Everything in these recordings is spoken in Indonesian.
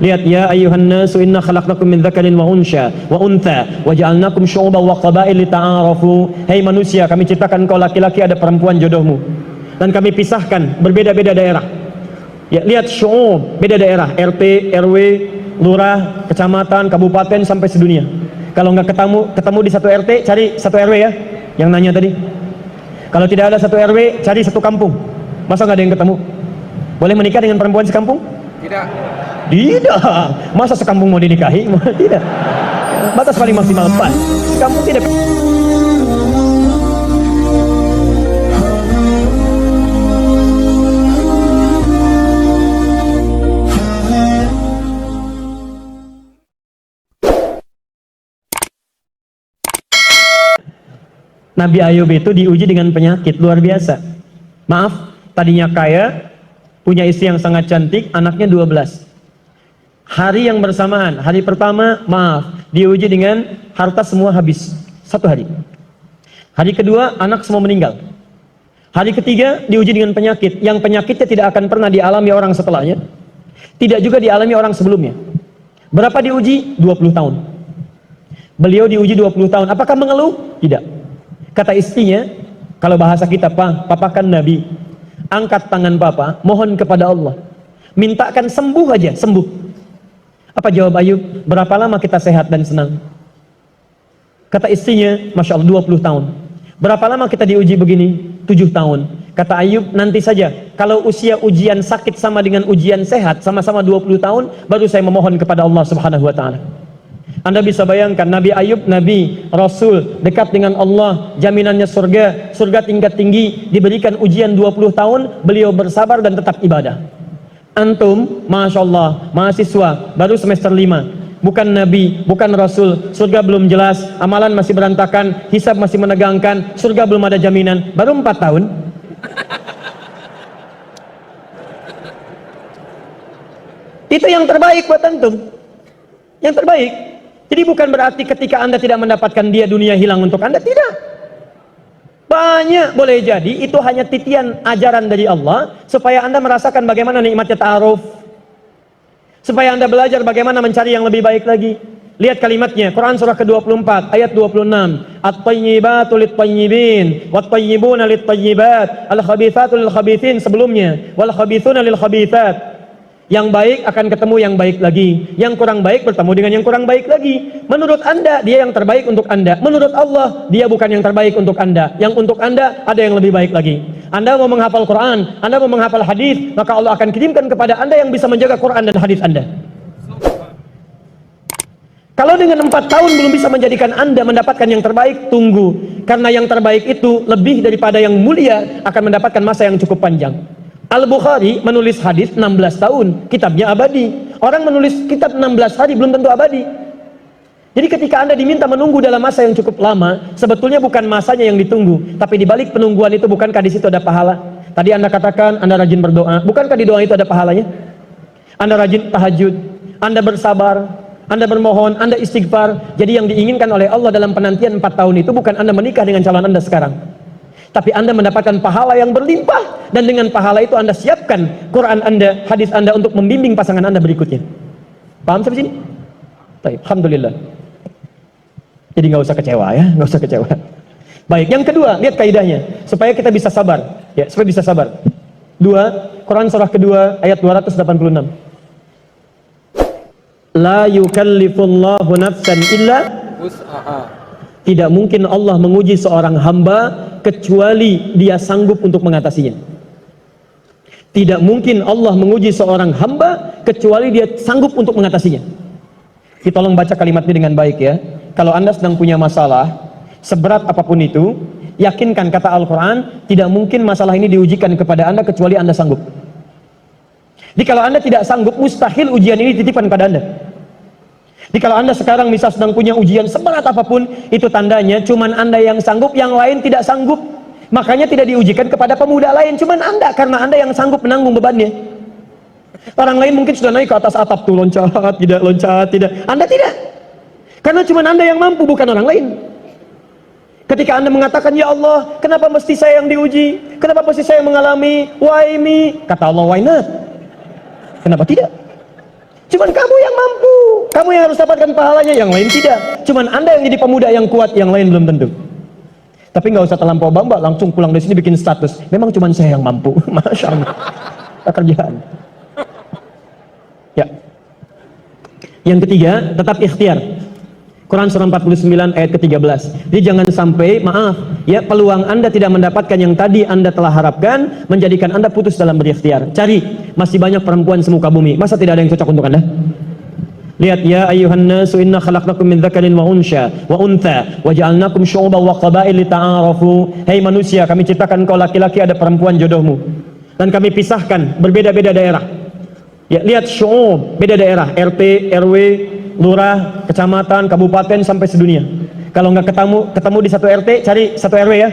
Lihat, ya ayuhan nasu inna khalaqnakum min dzakarin wa untha wa ja'alnakum syu'uban wa qabail lita'arafu. Hei manusia, kami ciptakan kau laki-laki ada perempuan jodohmu, dan kami pisahkan berbeda-beda daerah. Ya, lihat syu'ub, beda daerah, RT, RW, lurah, kecamatan, kabupaten sampai sedunia. Kalau nggak ketemu di satu RT, cari satu RW ya. Yang nanya tadi. Kalau tidak ada satu RW, cari satu kampung. Masa nggak ada yang ketemu? Boleh menikah dengan perempuan sekampung? Tidak. Tidak. Masa sekampung mau dinikahi? Tidak. Batas paling maksimal 4. Sekampung tidak. Nabi Ayub itu diuji dengan penyakit luar biasa. Maaf, tadinya kaya, punya istri yang sangat cantik, anaknya 12. Hari yang bersamaan, hari pertama, maaf, diuji dengan harta semua habis, 1 hari. Hari kedua, anak semua meninggal. Hari ketiga, diuji dengan penyakit, yang penyakitnya tidak akan pernah dialami orang setelahnya, tidak juga dialami orang sebelumnya. Berapa diuji? 20 tahun. Beliau diuji 20 tahun, apakah mengeluh? Tidak. Kata istrinya, kalau bahasa kita, papa kan Nabi, angkat tangan papa, mohon kepada Allah, mintakan sembuh aja, sembuh. Apa jawab Ayub? Berapa lama kita sehat dan senang? Kata istrinya, Masya Allah, 20 tahun. Berapa lama kita diuji begini? 7 tahun. Kata Ayub, nanti saja, kalau usia ujian sakit sama dengan ujian sehat, sama-sama 20 tahun, baru saya memohon kepada Allah Subhanahu wa Ta'ala. Anda bisa bayangkan, Nabi Ayub, Nabi, Rasul, dekat dengan Allah, jaminannya surga, surga tingkat tinggi, diberikan ujian 20 tahun, beliau bersabar dan tetap ibadah. Antum, Masya Allah, mahasiswa, baru semester 5, bukan Nabi, bukan Rasul, surga belum jelas, amalan masih berantakan, hisab masih menegangkan, surga belum ada jaminan, baru 4 tahun. Itu yang terbaik buat antum, yang terbaik. Jadi bukan berarti ketika Anda tidak mendapatkan dia, dunia hilang untuk Anda, tidak. Banyak boleh jadi itu hanya titian ajaran dari Allah supaya Anda merasakan bagaimana nikmatnya ta'aruf, supaya Anda belajar bagaimana mencari yang lebih baik lagi. Lihat kalimatnya, Quran surah ke-24 ayat 26, at-tayyibatu lit-tayyibin wat-tayyibuna lit-tayyibat al-khabithatu lil-khabithin, sebelumnya wal khabithuna lil-khabithat. Yang baik akan ketemu yang baik lagi, yang kurang baik bertemu dengan yang kurang baik lagi. Menurut Anda, dia yang terbaik untuk Anda. Menurut Allah, dia bukan yang terbaik untuk Anda. Yang untuk Anda, ada yang lebih baik lagi. Anda mau menghafal Quran, Anda mau menghafal hadis, maka Allah akan kirimkan kepada Anda yang bisa menjaga Quran dan hadis Anda. Kalau dengan 4 tahun belum bisa menjadikan Anda mendapatkan yang terbaik, tunggu. Karena yang terbaik itu lebih daripada yang mulia, akan mendapatkan masa yang cukup panjang. Al-Bukhari menulis hadis 16 tahun, kitabnya abadi. Orang menulis kitab 16 hari belum tentu abadi. Jadi ketika Anda diminta menunggu dalam masa yang cukup lama, sebetulnya bukan masanya yang ditunggu, tapi di balik penungguan itu bukankah di situ ada pahala? Tadi Anda katakan Anda rajin berdoa, bukankah di doa itu ada pahalanya? Anda rajin tahajud, Anda bersabar, Anda bermohon, Anda istighfar. Jadi yang diinginkan oleh Allah dalam penantian 4 tahun itu bukan Anda menikah dengan calon Anda sekarang, tapi Anda mendapatkan pahala yang berlimpah, dan dengan pahala itu Anda siapkan Quran Anda, hadis Anda untuk membimbing pasangan Anda berikutnya. Paham sampai sini? Baik, alhamdulillah. Jadi nggak usah kecewa ya, nggak usah kecewa. Baik, yang kedua, lihat kaidahnya supaya kita bisa sabar, ya, supaya bisa sabar. 2 Quran surah kedua ayat 286. La yukallifullahu nafsan illa wus'aha. Tidak mungkin Allah menguji seorang hamba kecuali dia sanggup untuk mengatasinya. Tidak mungkin Allah menguji seorang hamba kecuali dia sanggup untuk mengatasinya. Kita tolong baca kalimat ini dengan baik ya. Kalau Anda sedang punya masalah, seberat apapun itu, yakinkan kata Al-Quran, tidak mungkin masalah ini diujikan kepada Anda kecuali Anda sanggup. Jadi kalau Anda tidak sanggup, mustahil ujian ini dititipkan pada Anda. Jadi kalau Anda sekarang misal sedang punya ujian seberat apapun, itu tandanya cuman Anda yang sanggup, yang lain tidak sanggup. Makanya tidak diujikan kepada pemuda lain, cuman Anda, karena Anda yang sanggup menanggung bebannya. Orang lain mungkin sudah naik ke atas atap tuh, loncat, tidak. Anda tidak. Karena cuman Anda yang mampu, bukan orang lain. Ketika Anda mengatakan, ya Allah, kenapa mesti saya yang diuji? Kenapa mesti saya yang mengalami? Why me? Kata Allah, why not? Kenapa tidak? Cuman kamu yang mampu, kamu yang harus dapatkan pahalanya, yang lain tidak. Cuman Anda yang jadi pemuda yang kuat, yang lain belum tentu. Tapi nggak usah terlampau bangga, langsung pulang dari sini bikin status. Memang cuman saya yang mampu. Masya Allah. Pekerjaan. Ya. Yang ketiga, tetap ikhtiar. Quran surah 49 ayat ke-13. Jadi jangan sampai, maaf, ya, peluang Anda tidak mendapatkan yang tadi Anda telah harapkan, menjadikan Anda putus dalam berikhtiar. Cari, masih banyak perempuan semuka bumi. Masa tidak ada yang cocok untuk Anda? Lihat, ya ayuhan nasu inna khalaqnakum min dzakarin wa untha wa ja'alnakum syu'uban wa qabail lita'arafu. Hei manusia, kami ciptakan kau laki-laki, ada perempuan jodohmu. Dan kami pisahkan berbeda-beda daerah. Ya, lihat syu'ub, beda daerah, RT, RW, lurah, kecamatan, kabupaten, sampai sedunia. Kalau nggak ketemu di satu RT, cari satu RW ya,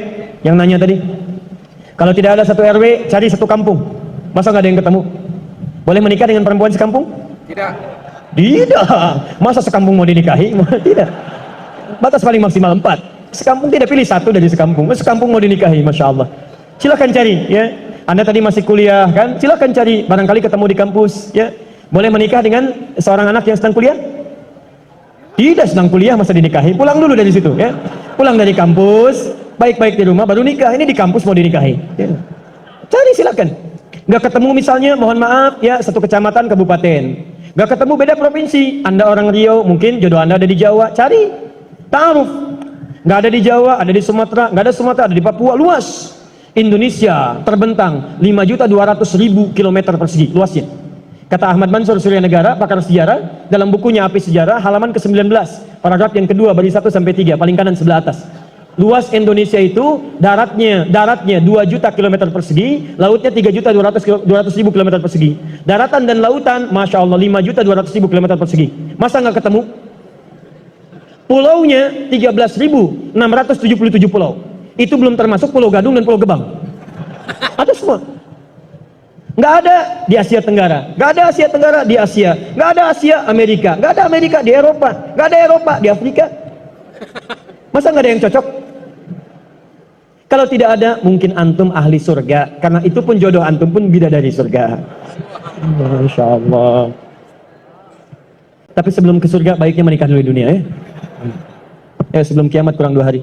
yang nanya tadi. Kalau tidak ada satu RW, cari satu kampung. Masa nggak ada yang ketemu? Boleh menikah dengan perempuan sekampung? Tidak. Tidak. Masa sekampung mau dinikahi? Tidak. Batas paling maksimal 4. Sekampung tidak pilih satu dari sekampung. Sekampung mau dinikahi, Masya Allah. Silakan cari ya. Anda tadi masih kuliah kan? Silakan cari, barangkali ketemu di kampus ya. Boleh menikah dengan seorang anak yang sedang kuliah? Tidak sedang kuliah masa dinikahi. Pulang dulu dari situ ya. Pulang dari kampus, baik-baik di rumah baru nikah. Ini di kampus mau dinikahi ya. Cari, silakan. Nggak ketemu misalnya, mohon maaf ya, satu kecamatan, kabupaten. Nggak ketemu, beda provinsi. Anda orang Riau, mungkin jodoh Anda ada di Jawa. Cari, ta'aruf. Nggak ada di Jawa, ada di Sumatera. Nggak ada Sumatera, ada di Papua. Luas. Indonesia terbentang 5.200.000 km persegi luasnya. Kata Ahmad Mansur Surya Negara, pakar sejarah, dalam bukunya Api Sejarah, halaman ke-19, paragraf yang kedua, baris 1 sampai 3, paling kanan sebelah atas. Luas Indonesia itu daratnya 2 juta km persegi, lautnya 3.200.000 km persegi. Daratan dan lautan, Masya Allah, 5.200.000 km persegi. Masa nggak ketemu? Pulaunya 13.677 pulau. Itu belum termasuk Pulau Gadung dan Pulau Gebang. Ada semua. Nggak ada di Asia Tenggara, nggak ada Asia Tenggara di Asia, nggak ada Asia Amerika, nggak ada Amerika di Eropa, nggak ada Eropa di Afrika. Masa nggak ada yang cocok? Kalau tidak ada, mungkin antum ahli surga, karena itu pun jodoh antum pun bidadari surga. Masya Allah. Tapi sebelum ke surga, baiknya menikah dulu di dunia ya. Ya, sebelum kiamat kurang 2 hari.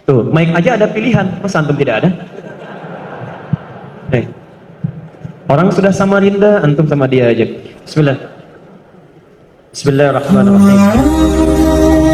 Tuh, mic aja ada pilihan, masa antum tidak ada? Orang sudah Samarinda, antum sama dia aja. Bismillah. Bismillahirrahmanirrahim.